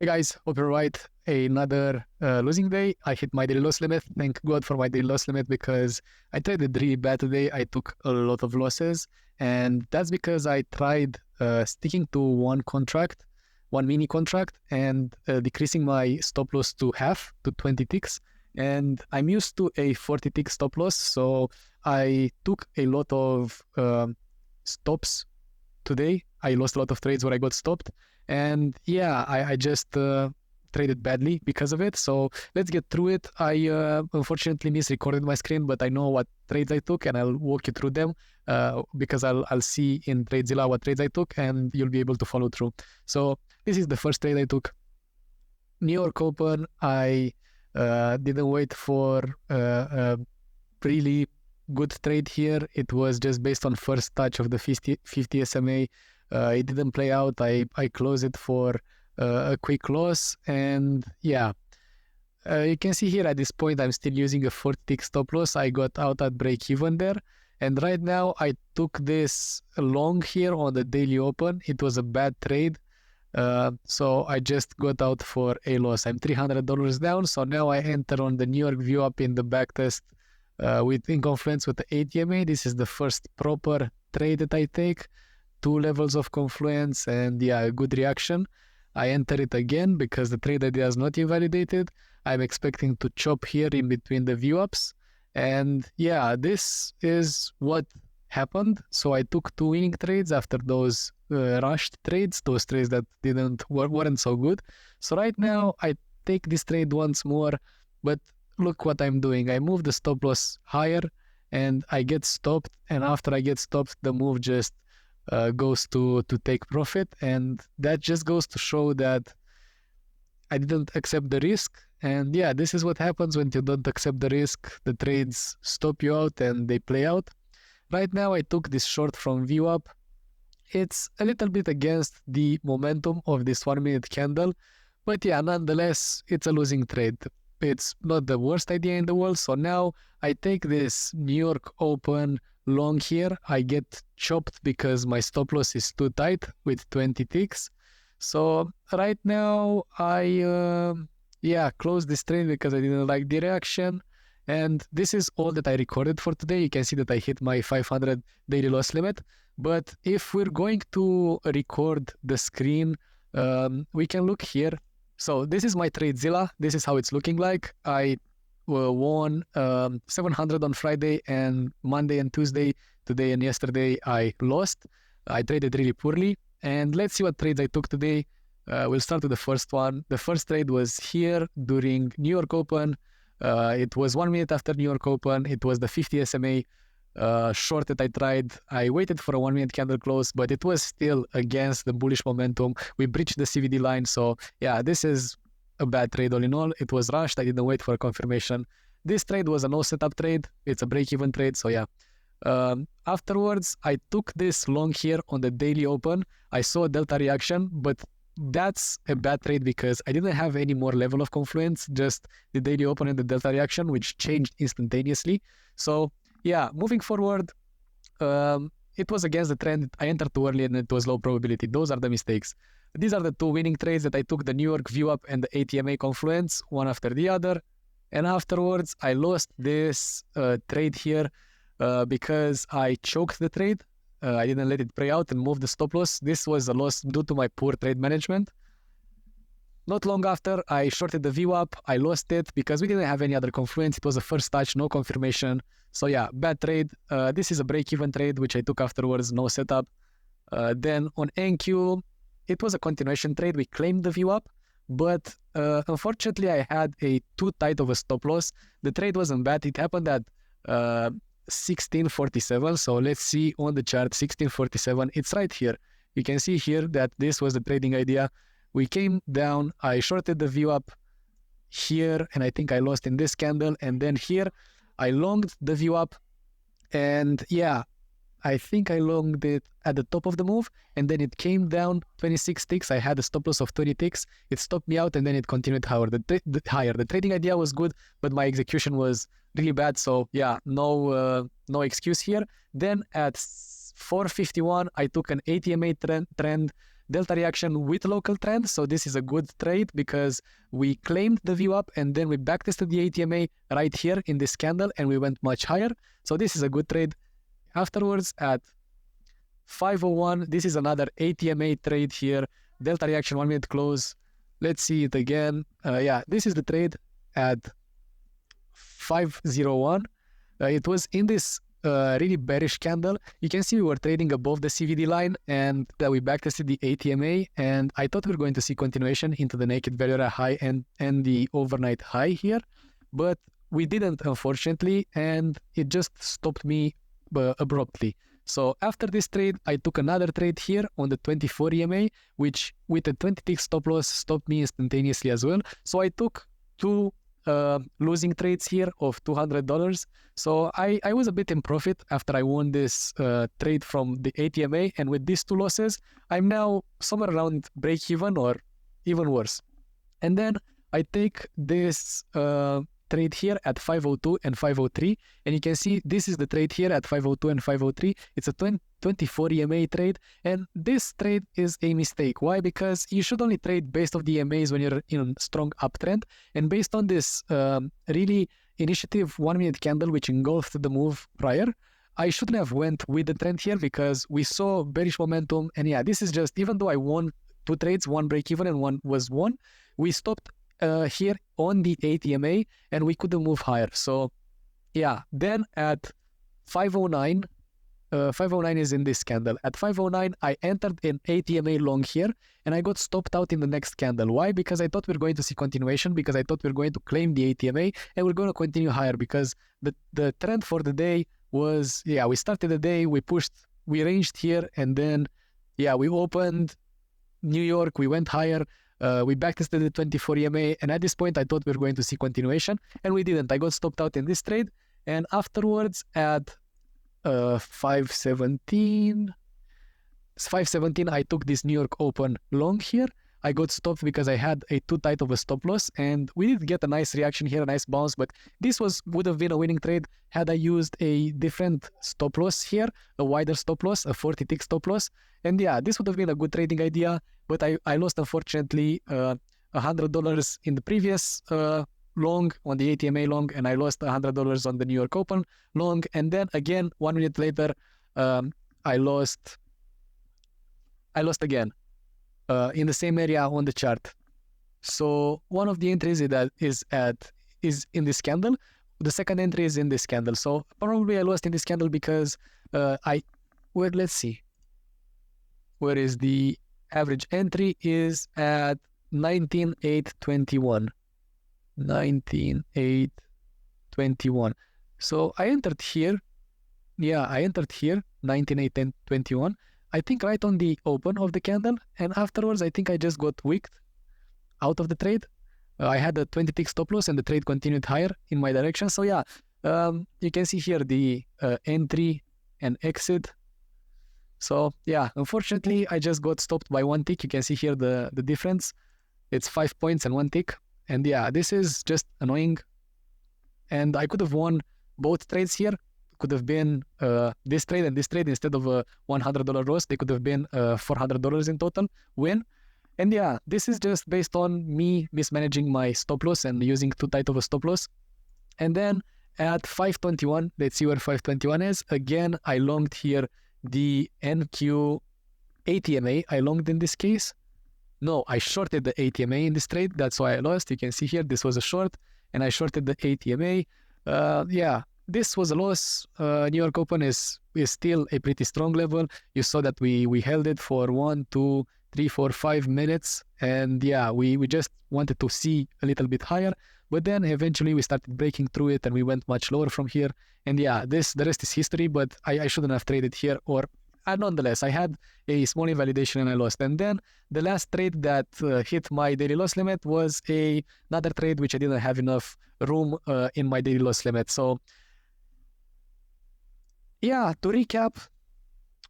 Hey guys, hope you're right. Another losing day. I hit my daily loss limit. Thank God for my daily loss limit because I traded really bad today. I took a lot of losses, and that's because I tried sticking to one contract, one mini contract, and decreasing my stop loss to half, to 20 ticks. And I'm used to a 40 tick stop loss, so I took a lot of stops today. I lost a lot of trades where I got stopped. And yeah, I just traded badly because of it. So let's get through it. I unfortunately misrecorded my screen, but I know what trades I took and I'll walk you through them because I'll see in TradeZilla what trades I took and you'll be able to follow through. So this is the first trade I took. New York Open, I didn't wait for a really good trade here. It was just based on first touch of the 50 SMA. It didn't play out. I closed it for a quick loss. And yeah, you can see here at this point, I'm still using a 40 tick stop loss. I got out at break even there. And right now I took this long here on the daily open. It was a bad trade. So I just got out for a loss. I'm $300 down. So now I enter on the New York view up in the backtest in Confluence with the ATMA. This is the first proper trade that I take. 2 levels of Confluence and yeah, a good reaction. I enter it again because the trade idea is not invalidated. I'm expecting to chop here in between the view ups. And yeah, this is what happened. So I took 2 winning trades after those rushed trades, those trades that weren't so good. So right now I take this trade once more, but look what I'm doing. I move the stop loss higher and I get stopped. And after I get stopped, the move just goes to take profit. And that just goes to show that I didn't accept the risk. And yeah, this is what happens when you don't accept the risk. The trades stop you out and they play out. Right now, I took this short from view up. It's a little bit against the momentum of this 1 minute candle. But yeah, nonetheless, it's a losing trade. It's not the worst idea in the world. So now I take this New York Open long here. I get chopped because my stop loss is too tight with 20 ticks. So right now I close this trade because I didn't like the reaction. And this is all that I recorded for today. You can see that I hit my 500 daily loss limit. But if we're going to record the screen, we can look here. So this is my TradeZilla. This is how it's looking like. I won 700 on Friday and Monday and Tuesday. Today and yesterday I lost. I traded really poorly. And let's see what trades I took today. We'll start with the first one. The first trade was here during New York Open. It was 1 minute after New York Open. It was the 50 SMA short that I tried. I waited for a 1 minute candle close, but it was still against the bullish momentum. We breached the CVD line. So yeah, this is a bad trade all in all. It was rushed. I didn't wait for a confirmation. This trade was a no setup trade. It's a break-even trade. So yeah. Afterwards, I took this long here on the daily open. I saw a delta reaction, but that's a bad trade because I didn't have any more level of Confluence, just the daily open and the delta reaction, which changed instantaneously. So yeah, moving forward, it was against the trend. I entered too early and it was low probability. Those are the mistakes. These are the 2 winning trades that I took, the New York view up and the ATMA Confluence, one after the other. And afterwards, I lost this trade here because I choked the trade. I didn't let it play out and move the stop loss. This was a loss due to my poor trade management. Not long after, I shorted the view up. I lost it because we didn't have any other Confluence. It was a first touch, no confirmation. So yeah, bad trade. This is a break-even trade, which I took afterwards, no setup. Then on NQ, it was a continuation trade. We claimed the view up, but unfortunately, I had a too tight of a stop loss. The trade wasn't bad. It happened at 1647. So let's see on the chart 1647. It's right here. You can see here that this was the trading idea. We came down. I shorted the view up here, and I think I lost in this candle. And then here, I longed the view up, and yeah, I think I longed it at the top of the move, and then it came down 26 ticks. I had a stop loss of 20 ticks. It stopped me out, and then it continued higher. The trading idea was good, but my execution was really bad. So yeah, no excuse here. Then at 4:51, I took an ATMA trend. delta reaction with local trend. So this is a good trade because we claimed the view up and then we backtested the ATMA right here in this candle and we went much higher. So this is a good trade. Afterwards at 5:01, this is another ATMA trade here. Delta reaction 1 minute close. Let's see it again. Yeah, this is the trade at 5:01. It was in this really bearish candle. You can see we were trading above the CVD line and that we backtested the ATMA, and I thought we were going to see continuation into the naked value area high and the overnight high here, but we didn't, unfortunately, and it just stopped me abruptly. So after this trade, I took another trade here on the 24 EMA, which with a 20 tick stop loss stopped me instantaneously as well. So I took two losing trades here of $200. So I was a bit in profit after I won this trade from the ATMA, and with these two losses, I'm now somewhere around break even or even worse. And then I take this trade here at 5:02 and 5:03, and you can see this is the trade here at 5:02 and 5:03. It's a 24 EMA trade, and this trade is a mistake. Why? Because you should only trade based off the EMAs when you're in a strong uptrend, and based on this really initiative 1 minute candle which engulfed the move prior, I shouldn't have went with the trend here because we saw bearish momentum. And yeah, this is just, even though I won two trades, one break even and one was won, we stopped here on the ATMA and we couldn't move higher. So yeah, then at 5:09, 5:09 is in this candle. At 5:09, I entered an ATMA long here and I got stopped out in the next candle. Why? Because I thought we were going to see continuation, because I thought we were going to claim the ATMA and we're going to continue higher, because the trend for the day was, yeah, we started the day, we pushed, we ranged here, and then, yeah, we opened New York, we went higher. We backtested the 24 EMA, and at this point I thought we were going to see continuation, and we didn't. I got stopped out in this trade, and afterwards at 5:17, I took this New York Open long here. I got stopped because I had a too tight of a stop loss, and we did get a nice reaction here, a nice bounce, but this would have been a winning trade had I used a different stop loss here, a wider stop loss, a 40 tick stop loss. And yeah, this would have been a good trading idea, but I lost, unfortunately, $100 in the previous long on the ATMA long, and I lost $100 on the New York Open long, and then again 1 minute later I lost again in the same area on the chart. So one of the entries is in this candle. The second entry is in this candle. So probably I lost in this candle because let's see, where is the average entry is at 19,821. 19,821. So I entered here. Yeah, I entered here 19,821. I think right on the open of the candle, and afterwards I think I just got wicked out of the trade. I had a 20 tick stop loss and the trade continued higher in my direction. So yeah, you can see here the entry and exit. So yeah, unfortunately I just got stopped by 1 tick. You can see here the difference. It's 5 points and 1 tick. And yeah, this is just annoying. And I could have won both trades here. Could have been this trade and this trade, instead of a $100 loss, they could have been $400 in total win. And yeah, this is just based on me mismanaging my stop loss and using too tight of a stop loss. And then at 5:21, let's see where 5:21 is. Again, I longed here the NQ ATMA. I longed in this case. No, I shorted the ATMA in this trade. That's why I lost. You can see here, this was a short, and I shorted the ATMA. Yeah, this was a loss. New York Open is still a pretty strong level. You saw that we held it for 1, 2, 3, 4, 5 minutes. And yeah, we just wanted to see a little bit higher. But then eventually we started breaking through it and we went much lower from here. And yeah, the rest is history, but I shouldn't have traded here, or nonetheless, I had a small invalidation and I lost. And then the last trade that hit my daily loss limit was another trade which I didn't have enough room in my daily loss limit. So yeah, to recap,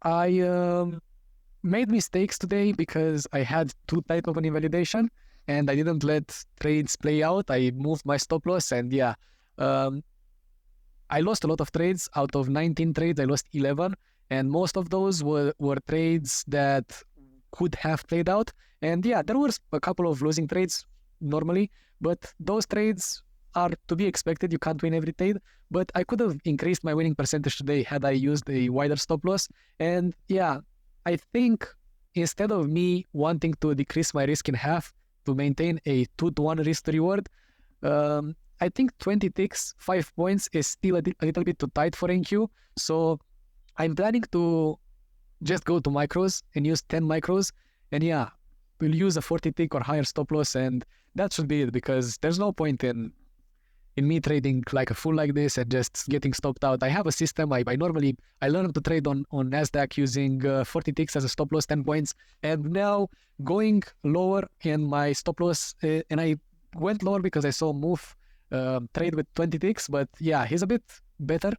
I made mistakes today because I had too tight of an invalidation and I didn't let trades play out. I moved my stop loss, and yeah, I lost a lot of trades. Out of 19 trades, I lost 11. And most of those were trades that could have played out. And yeah, there was a couple of losing trades normally, but those trades are to be expected. You can't win every trade, but I could have increased my winning percentage today had I used a wider stop loss. And yeah, I think instead of me wanting to decrease my risk in half to maintain a 2-to-1 risk to reward, I think 20 ticks, 5 points is still a little bit too tight for NQ. So I'm planning to just go to micros and use 10 micros. And yeah, we'll use a 40 tick or higher stop loss, and that should be it, because there's no point in me trading like a fool like this and just getting stopped out. I have a system. I learned to trade on NASDAQ using 40 ticks as a stop loss, 10 points. And now going lower in my stop loss, and I went lower because I saw Move trade with 20 ticks. But yeah, he's a bit better,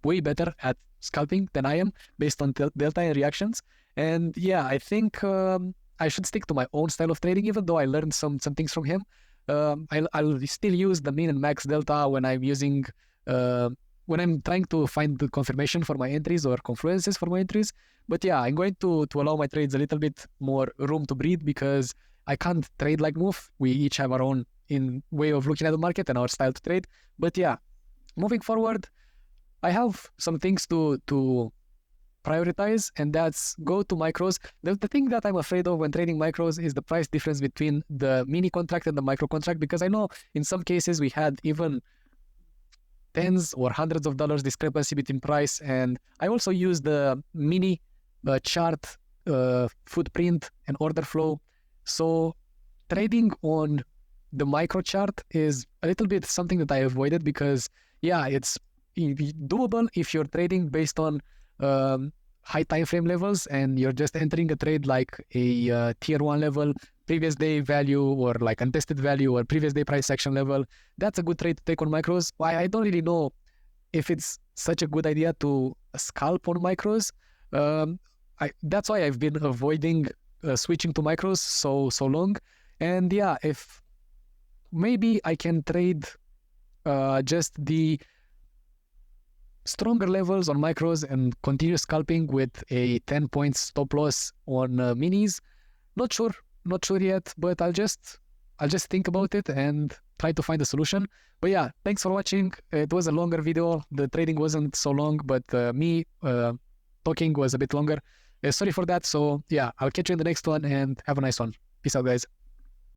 way better at scalping than I am based on delta and reactions. And yeah, I think I should stick to my own style of trading, even though I learned some things from him. I'll still use the min and max delta when I'm using when I'm trying to find the confirmation for my entries or confluences for my entries. But yeah, I'm going to allow my trades a little bit more room to breathe, because I can't trade like Move. We each have our own way of looking at the market and our style to trade. But yeah, moving forward, I have some things to prioritize, and that's go to micros. The thing that I'm afraid of when trading micros is the price difference between the mini contract and the micro contract, because I know in some cases we had even tens or hundreds of dollars discrepancy between price. And I also use the mini chart footprint and order flow. So trading on the micro chart is a little bit something that I avoided, because yeah, it's doable if you're trading based on high time frame levels and you're just entering a trade like a tier 1 level, previous day value, or like untested value, or previous day price action level. That's a good trade to take on micros. I don't really know if it's such a good idea to scalp on micros. That's why I've been avoiding switching to micros so long. And yeah, if maybe I can trade just the stronger levels on micros and continue scalping with a 10 points stop loss on minis. Not sure yet, but I'll just think about it and try to find a solution. But yeah, thanks for watching. It was a longer video. The trading wasn't so long, but me talking was a bit longer. Sorry for that. So yeah, I'll catch you in the next one, and have a nice one. Peace out, guys.